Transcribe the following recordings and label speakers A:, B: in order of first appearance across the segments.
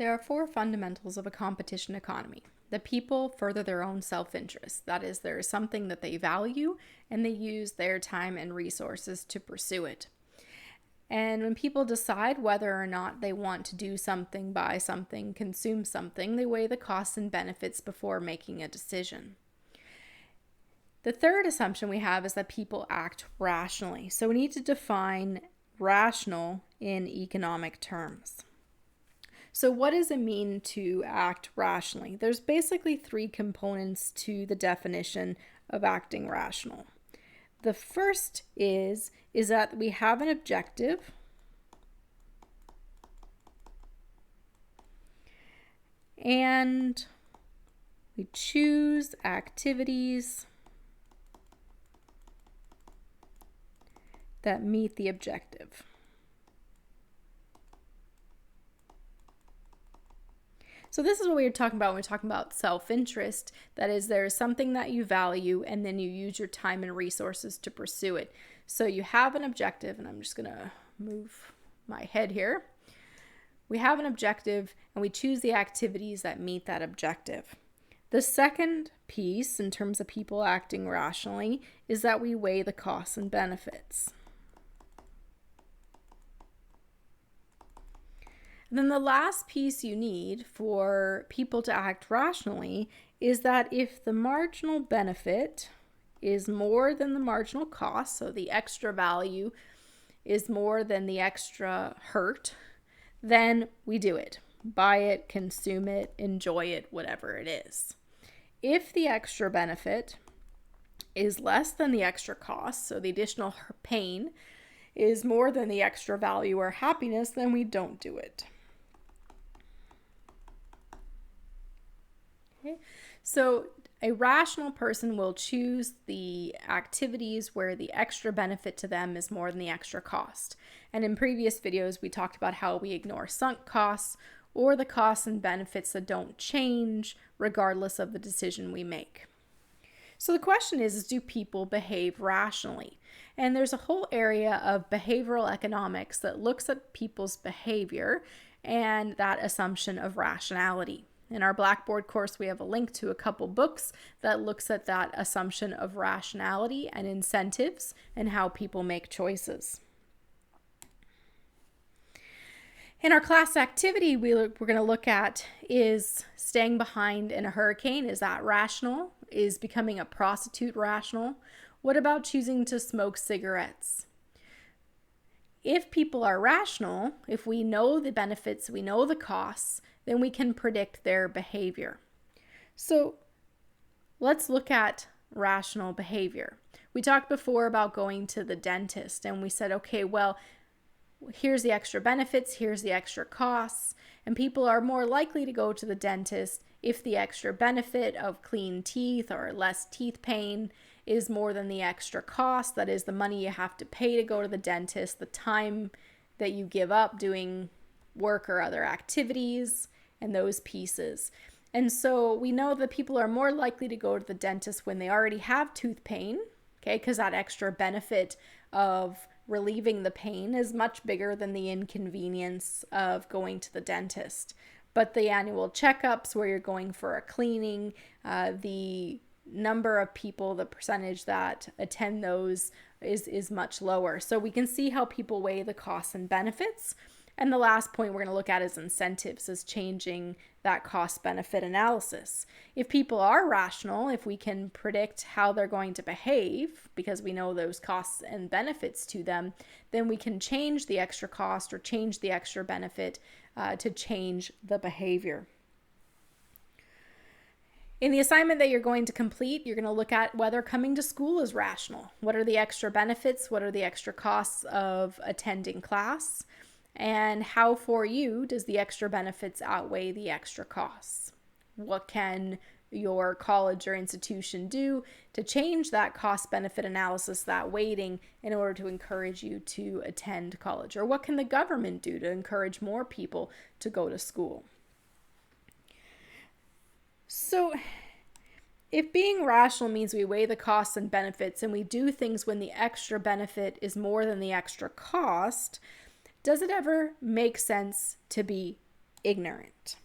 A: There are four fundamentals of a competition economy. The people further their own self-interest. That is, there is something that they value and they use their time and resources to pursue it. And when people decide whether or not they want to do something, buy something, consume something, they weigh the costs and benefits before making a decision. The third assumption we have is that people act rationally. So we need to define rational in economic terms. So what does it mean to act rationally? There's basically three components to the definition of acting rational. The first is that we have an objective and we choose activities that meet the objective. So this is what we were talking about when we're talking about self-interest. That is, there is something that you value and then you use your time and resources to pursue it. So you have an objective, and I'm just going to move my head here. We have an objective and we choose the activities that meet that objective. The second piece, in terms of people acting rationally, is that we weigh the costs and benefits. And then the last piece you need for people to act rationally is that if the marginal benefit is more than the marginal cost, so the extra value is more than the extra hurt, then we do it. Buy it, consume it, enjoy it, whatever it is. If the extra benefit is less than the extra cost, so the additional pain is more than the extra value or happiness, then we don't do it. Okay. So a rational person will choose the activities where the extra benefit to them is more than the extra cost. And in previous videos, we talked about how we ignore sunk costs or the costs and benefits that don't change regardless of the decision we make. So the question is do people behave rationally? And there's a whole area of behavioral economics that looks at people's behavior and that assumption of rationality. In our Blackboard course, we have a link to a couple books that looks at that assumption of rationality and incentives and how people make choices. In our class activity, we're going to look at is staying behind in a hurricane. Is that rational? Is becoming a prostitute rational? What about choosing to smoke cigarettes? If people are rational, if we know the benefits, we know the costs, then we can predict their behavior. So let's look at rational behavior. We talked before about going to the dentist, and we said, okay, well, here's the extra benefits, here's the extra costs, and people are more likely to go to the dentist if the extra benefit of clean teeth or less teeth pain is more than the extra cost. That is the money you have to pay to go to the dentist, the time that you give up doing work or other activities, and those pieces. And so we know that people are more likely to go to the dentist when they already have tooth pain, okay, because that extra benefit of relieving the pain is much bigger than the inconvenience of going to the dentist. But the annual checkups where you're going for a cleaning, the number of people, the percentage that attend those is much lower. So we can see how people weigh the costs and benefits. And the last point we're going to look at is incentives, is changing that cost-benefit analysis. If people are rational, if we can predict how they're going to behave because we know those costs and benefits to them, then we can change the extra cost or change the extra benefit to change the behavior. In the assignment that you're going to complete, you're going to look at whether coming to school is rational. What are the extra benefits? What are the extra costs of attending class? And how for you does the extra benefits outweigh the extra costs? What can your college or institution do to change that cost-benefit analysis, that weighting, in order to encourage you to attend college? Or what can the government do to encourage more people to go to school? So if being rational means we weigh the costs and benefits and we do things when the extra benefit is more than the extra cost, does it ever make sense to be ignorant.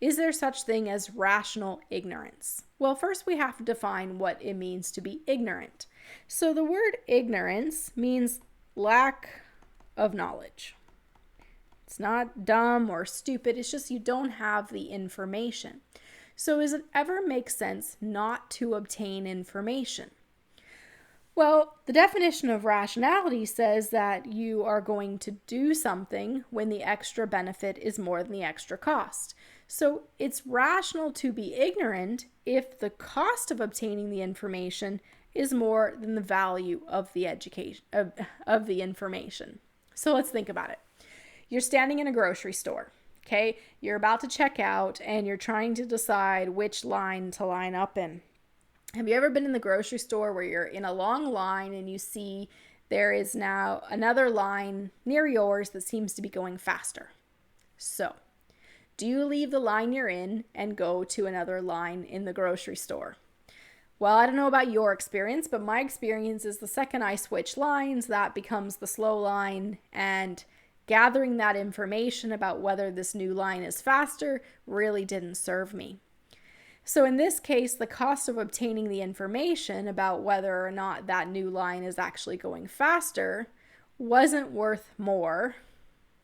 A: Is there such thing as rational ignorance? Well, first we have to define what it means to be ignorant. So the word ignorance means lack of knowledge. It's not dumb or stupid, it's just you don't have the information. So does it ever make sense not to obtain information? Well, the definition of rationality says that you are going to do something when the extra benefit is more than the extra cost. So it's rational to be ignorant if the cost of obtaining the information is more than the value of the education of the information. So let's think about it. You're standing in a grocery store, okay? You're about to check out and you're trying to decide which line to line up in. Have you ever been in the grocery store where you're in a long line and you see there is now another line near yours that seems to be going faster? So, do you leave the line you're in and go to another line in the grocery store? Well, I don't know about your experience, but my experience is the second I switch lines, that becomes the slow line, and gathering that information about whether this new line is faster really didn't serve me. So in this case, the cost of obtaining the information about whether or not that new line is actually going faster wasn't worth more,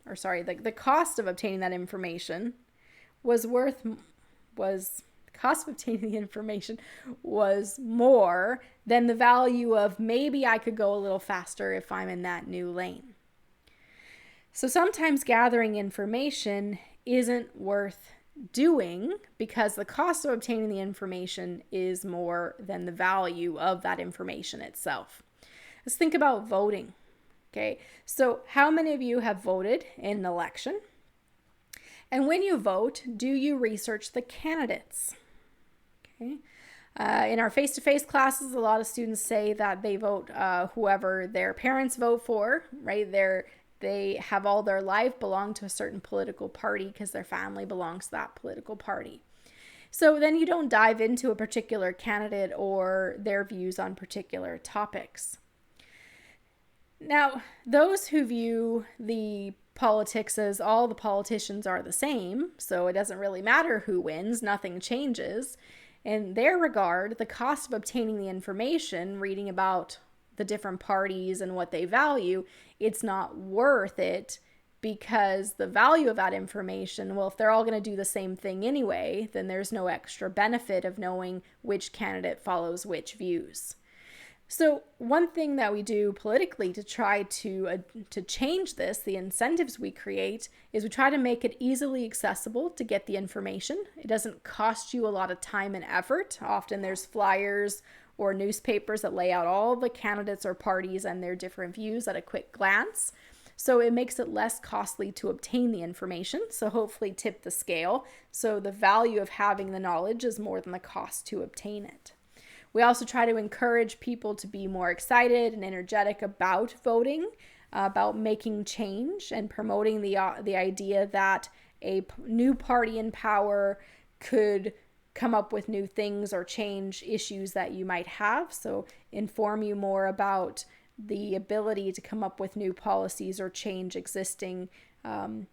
A: or sorry, the cost of obtaining that information was more than the value of maybe I could go a little faster if I'm in that new lane. So sometimes gathering information isn't worth doing because the cost of obtaining the information is more than the value of that information itself. Let's think about voting. Okay, so how many of you have voted in an election? And when you vote, do you research the candidates? Okay. In our face-to-face classes, a lot of students say that they vote whoever their parents vote for, right? They have all their life belong to a certain political party because their family belongs to that political party. So then you don't dive into a particular candidate or their views on particular topics. Now, those who view the politics as all the politicians are the same, so it doesn't really matter who wins, nothing changes, in their regard, the cost of obtaining the information, reading about the different parties and what they value, it's not worth it because the value of that information, well, if they're all going to do the same thing anyway, then there's no extra benefit of knowing which candidate follows which views. So one thing that we do politically to try to change this, the incentives we create, is we try to make it easily accessible to get the information. It doesn't cost you a lot of time and effort. Often there's flyers or newspapers that lay out all the candidates or parties and their different views at a quick glance. So it makes it less costly to obtain the information, so hopefully tip the scale. So the value of having the knowledge is more than the cost to obtain it. We also try to encourage people to be more excited and energetic about voting, about making change and promoting the idea that a new party in power could come up with new things or change issues that you might have. So inform you more about the ability to come up with new policies or change existing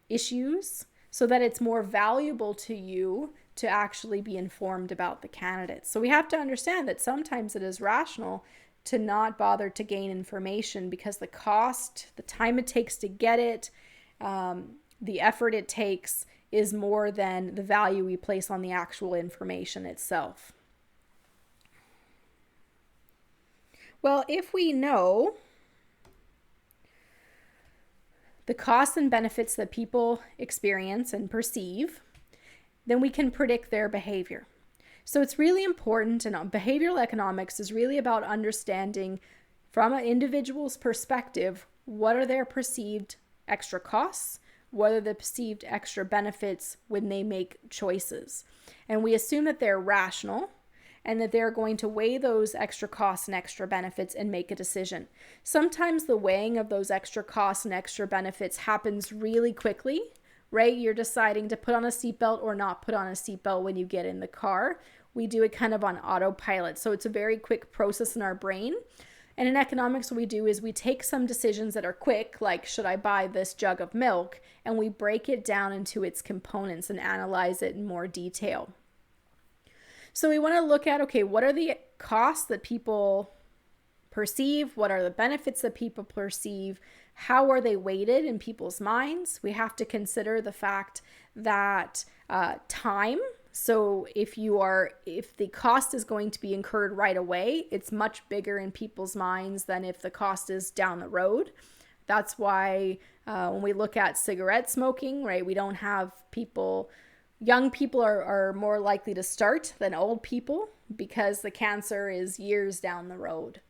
A: issues so that it's more valuable to you to actually be informed about the candidates. So we have to understand that sometimes it is rational to not bother to gain information because the cost, the time it takes to get it, the effort it takes is more than the value we place on the actual information itself. Well, if we know the costs and benefits that people experience and perceive, then we can predict their behavior. So it's really important, and behavioral economics is really about understanding from an individual's perspective, what are their perceived extra costs, what are the perceived extra benefits when they make choices. And we assume that they're rational and that they're going to weigh those extra costs and extra benefits and make a decision. Sometimes the weighing of those extra costs and extra benefits happens really quickly, right? You're deciding to put on a seatbelt or not put on a seatbelt when you get in the car. We do it kind of on autopilot. So it's a very quick process in our brain. And in economics, what we do is we take some decisions that are quick, like should I buy this jug of milk, and we break it down into its components and analyze it in more detail. So we want to look at, okay, what are the costs that people perceive? What are the benefits that people perceive? How are they weighted in people's minds? We have to consider the fact that time. So if the cost is going to be incurred right away, it's much bigger in people's minds than if the cost is down the road. That's why when we look at cigarette smoking, right, we don't have young people are more likely to start than old people because the cancer is years down the road.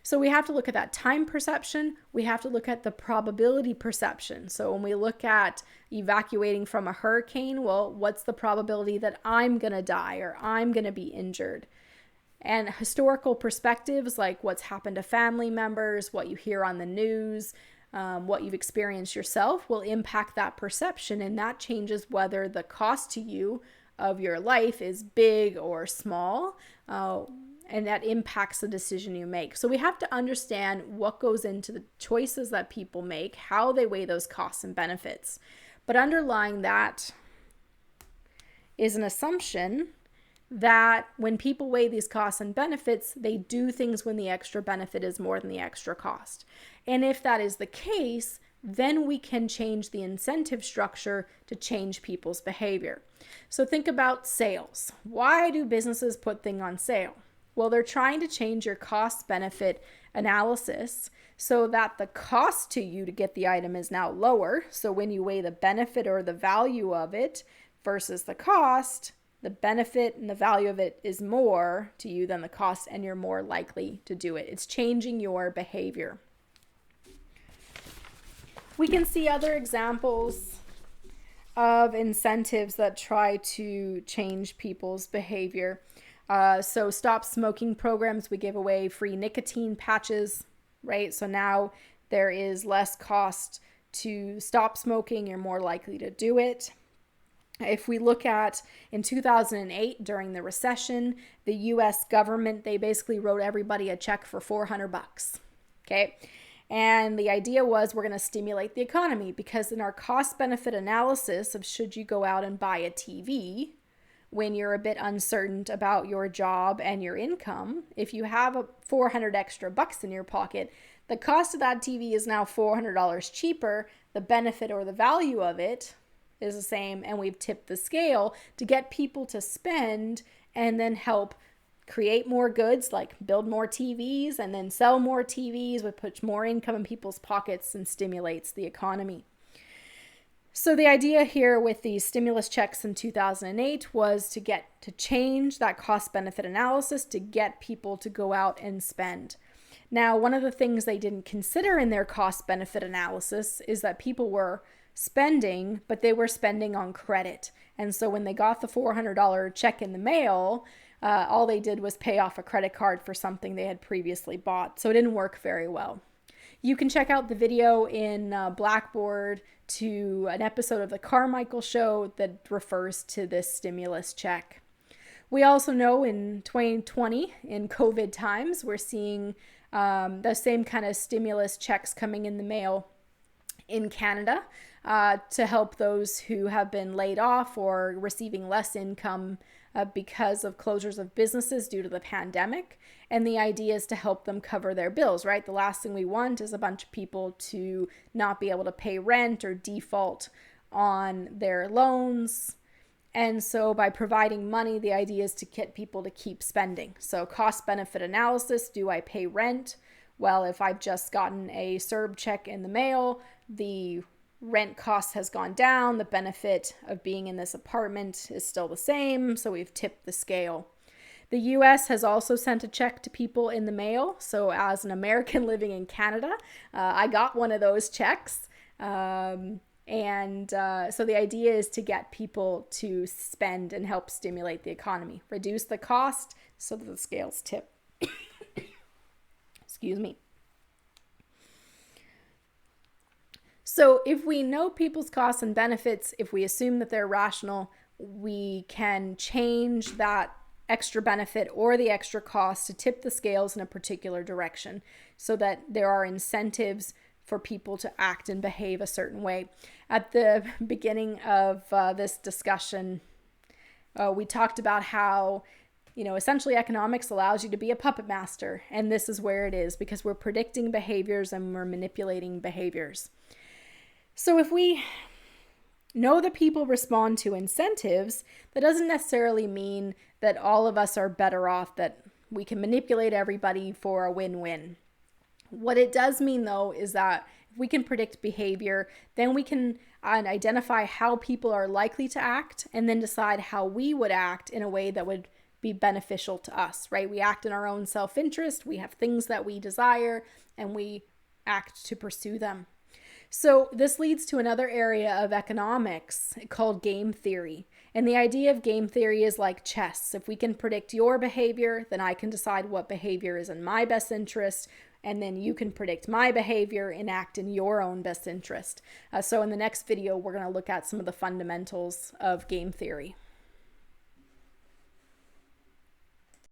A: So we have to look at that time perception. We have to look at the probability perception. So when we look at evacuating from a hurricane, well, what's the probability that I'm going to die or I'm going to be injured? And historical perspectives like what's happened to family members, what you hear on the news, what you've experienced yourself will impact that perception, and that changes whether the cost to you of your life is big or small, and that impacts the decision you make. So we have to understand what goes into the choices that people make, how they weigh those costs and benefits. But underlying that is an assumption that when people weigh these costs and benefits, they do things when the extra benefit is more than the extra cost. And if that is the case, then we can change the incentive structure to change people's behavior. So think about sales. Why do businesses put things on sale? Well, they're trying to change your cost-benefit analysis so that the cost to you to get the item is now lower. So when you weigh the benefit or the value of it versus the cost, the benefit and the value of it is more to you than the cost, and you're more likely to do it. It's changing your behavior. We can see other examples of incentives that try to change people's behavior. So stop smoking programs, we give away free nicotine patches, right? So now there is less cost to stop smoking. You're more likely to do it. If we look at in 2008 during the recession, the US government, they basically wrote everybody a check for $400. Okay. And the idea was we're going to stimulate the economy because in our cost benefit analysis of should you go out and buy a TV when you're a bit uncertain about your job and your income, if you have a 400 extra bucks in your pocket, the cost of that TV is now $400 cheaper. The benefit or the value of it is the same, and we've tipped the scale to get people to spend and then help create more goods, like build more TVs and then sell more TVs, which puts more income in people's pockets and stimulates the economy. So the idea here with the stimulus checks in 2008 was to change that cost benefit analysis to get people to go out and spend. Now, one of the things they didn't consider in their cost benefit analysis is that people were spending, but they were spending on credit. And so when they got the $400 check in the mail, all they did was pay off a credit card for something they had previously bought. So it didn't work very well. You can check out the video in Blackboard to an episode of The Carmichael Show that refers to this stimulus check. We also know in 2020, in COVID times, we're seeing the same kind of stimulus checks coming in the mail in Canada to help those who have been laid off or receiving less income because of closures of businesses due to the pandemic. And the idea is to help them cover their bills, right? The last thing we want is a bunch of people to not be able to pay rent or default on their loans. And so by providing money, the idea is to get people to keep spending. So cost benefit analysis, do I pay rent? Well, if I've just gotten a CERB check in the mail, the rent cost has gone down. The benefit of being in this apartment is still the same. So we've tipped the scale. The US has also sent a check to people in the mail. So as an American living in Canada, I got one of those checks. So the idea is to get people to spend and help stimulate the economy, reduce the cost so that the scales tip. Excuse me. So if we know people's costs and benefits, if we assume that they're rational, we can change that extra benefit or the extra cost to tip the scales in a particular direction so that there are incentives for people to act and behave a certain way. At the beginning of this discussion, we talked about how, essentially economics allows you to be a puppet master. And this is where it is, because we're predicting behaviors and we're manipulating behaviors. So if we know that people respond to incentives, that doesn't necessarily mean that all of us are better off, that we can manipulate everybody for a win-win. What it does mean, though, is that if we can predict behavior, then we can identify how people are likely to act and then decide how we would act in a way that would be beneficial to us, right? We act in our own self-interest, we have things that we desire, and we act to pursue them. So this leads to another area of economics called game theory. And the idea of game theory is like chess. If we can predict your behavior, then I can decide what behavior is in my best interest, and then you can predict my behavior and act in your own best interest. So in the next video, we're going to look at some of the fundamentals of game theory.